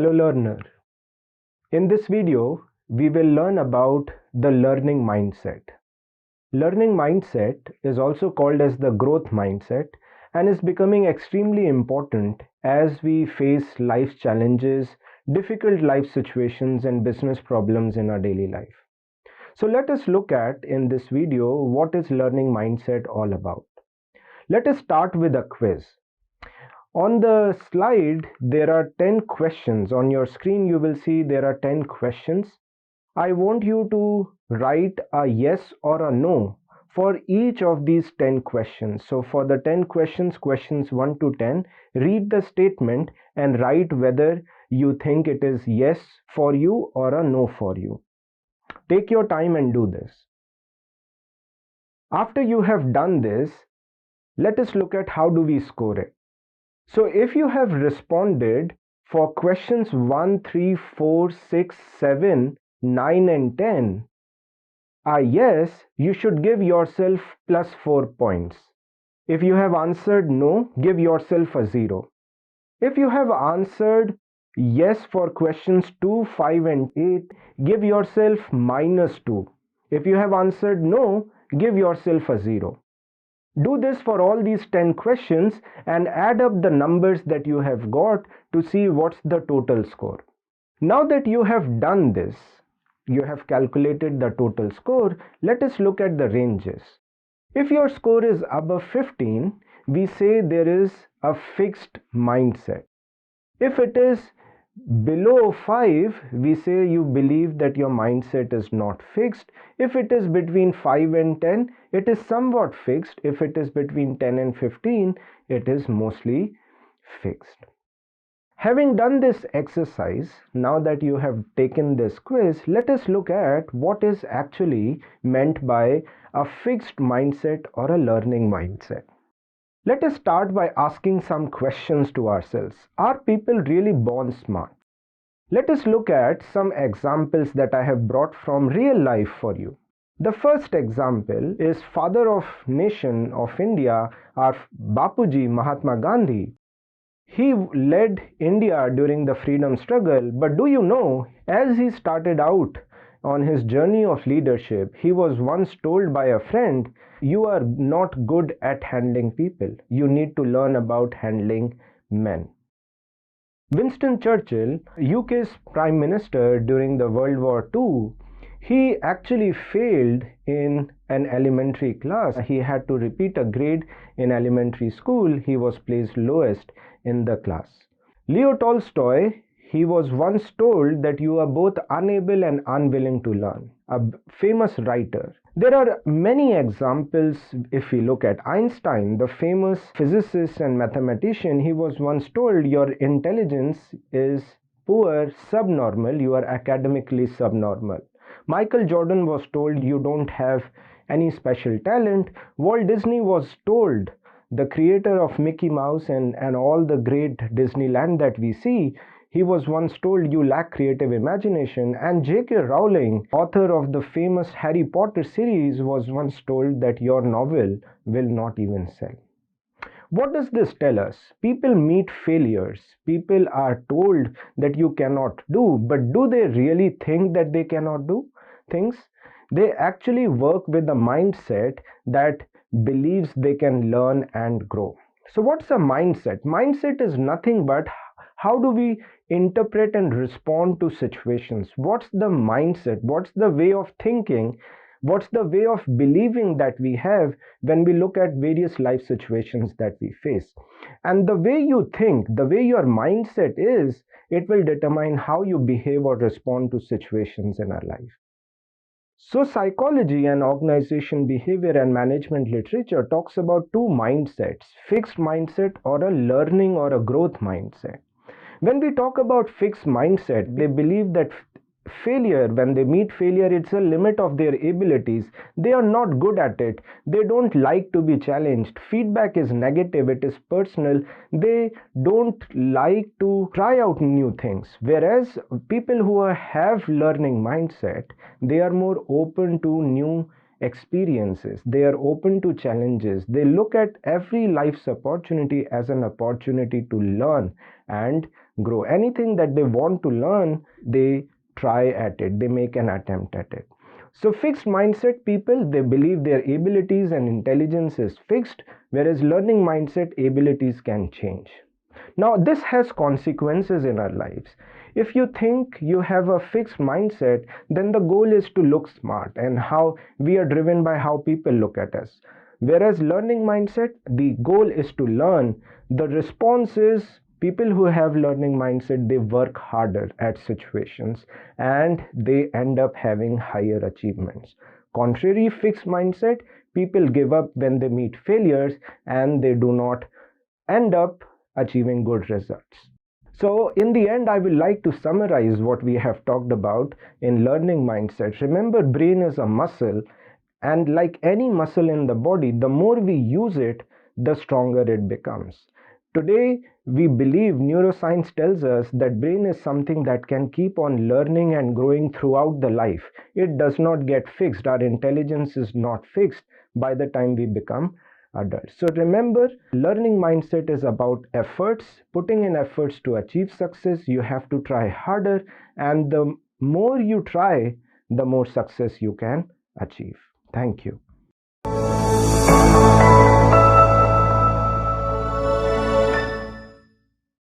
Hello learner. In this video, we will learn about the learning mindset. Learning mindset is also called as the growth mindset and is becoming extremely important as we face life challenges, difficult life situations and business problems in our daily life. So let us look at in this video what is learning mindset all about. Let us start with a quiz. On the slide, there are 10 questions. On your screen, you will see there are 10 questions. I want you to write a yes or a no for each of these 10 questions. So for the 10 questions, questions 1 to 10, read the statement and write whether you think it is yes for you or a no for you. Take your time and do this. After you have done this, let us look at how do we score it. So if you have responded for questions 1, 3, 4, 6, 7, 9 and 10, yes, you should give yourself plus 4 points. If you have answered no, give yourself a 0. If you have answered yes for questions 2, 5 and 8, give yourself minus 2. If you have answered no, give yourself a 0. Do this for all these 10 questions and add up the numbers that you have got to see what's the total score. Now that you have done this, you have calculated the total score, let us look at the ranges. If your score is above 15, we say there is a fixed mindset. If it is below 5, we say you believe that your mindset is not fixed. If it is between 5 and 10, it is somewhat fixed. If it is between 10 and 15, it is mostly fixed. Having done this exercise, now that you have taken this quiz, let us look at what is actually meant by a fixed mindset or a learning mindset. Let us start by asking some questions to ourselves. Are people really born smart? Let us look at some examples that I have brought from real life for you. The first example is father of nation of India, our Bapuji Mahatma Gandhi. He led India during the freedom struggle, but do you know, as he started out on his journey of leadership, he was once told by a friend, you are not good at handling people. You need to learn about handling men. Winston Churchill, UK's Prime Minister during the World War II, he actually failed in an elementary class. He had to repeat a grade in elementary school. He was placed lowest in the class. Leo Tolstoy, he was once told that you are both unable and unwilling to learn. A famous writer. There are many examples. If we look at Einstein, the famous physicist and mathematician, he was once told your intelligence is poor, subnormal, you are academically subnormal. Michael Jordan was told you don't have any special talent. Walt Disney was told, the creator of Mickey Mouse and all the great Disneyland that we see, he was once told you lack creative imagination. And J.K. Rowling, author of the famous Harry Potter series, was once told that your novel will not even sell. What does this tell us? People meet failures. People are told that you cannot do, but do they really think that they cannot do things? They actually work with a mindset that believes they can learn and grow. So what's a mindset? Mindset is nothing but how do we interpret and respond to situations? What's the mindset? What's the way of thinking? What's the way of believing that we have when we look at various life situations that we face? And the way you think, the way your mindset is, it will determine how you behave or respond to situations in our life. So psychology and organization behavior and management literature talks about two mindsets, fixed mindset or a learning or a growth mindset. When we talk about fixed mindset, they believe that failure, when they meet failure, it's a limit of their abilities. They are not good at it. They don't like to be challenged. Feedback is negative. It is personal. They don't like to try out new things. Whereas people who have learning mindset, they are more open to new experiences. They are open to challenges. They look at every life's opportunity as an opportunity to learn and grow. Anything that they want to learn, they try at it, they make an attempt at it. So fixed mindset people, they believe their abilities and intelligence is fixed, whereas learning mindset abilities can change. Now, this has consequences in our lives. If you think you have a fixed mindset, then the goal is to look smart, and how we are driven by how people look at us. Whereas learning mindset, the goal is to learn. The response is people who have learning mindset, they work harder at situations and they end up having higher achievements. Contrary fixed mindset, people give up when they meet failures and they do not end up achieving good results. So, in the end, I would like to summarize what we have talked about in learning mindset. Remember, brain is a muscle, and like any muscle in the body, the more we use it, the stronger it becomes. Today, we believe neuroscience tells us that brain is something that can keep on learning and growing throughout the life. It does not get fixed. Our intelligence is not fixed by the time we become adults. So remember, learning mindset is about efforts, putting in efforts to achieve success. You have to try harder, and the more you try, the more success you can achieve. Thank you.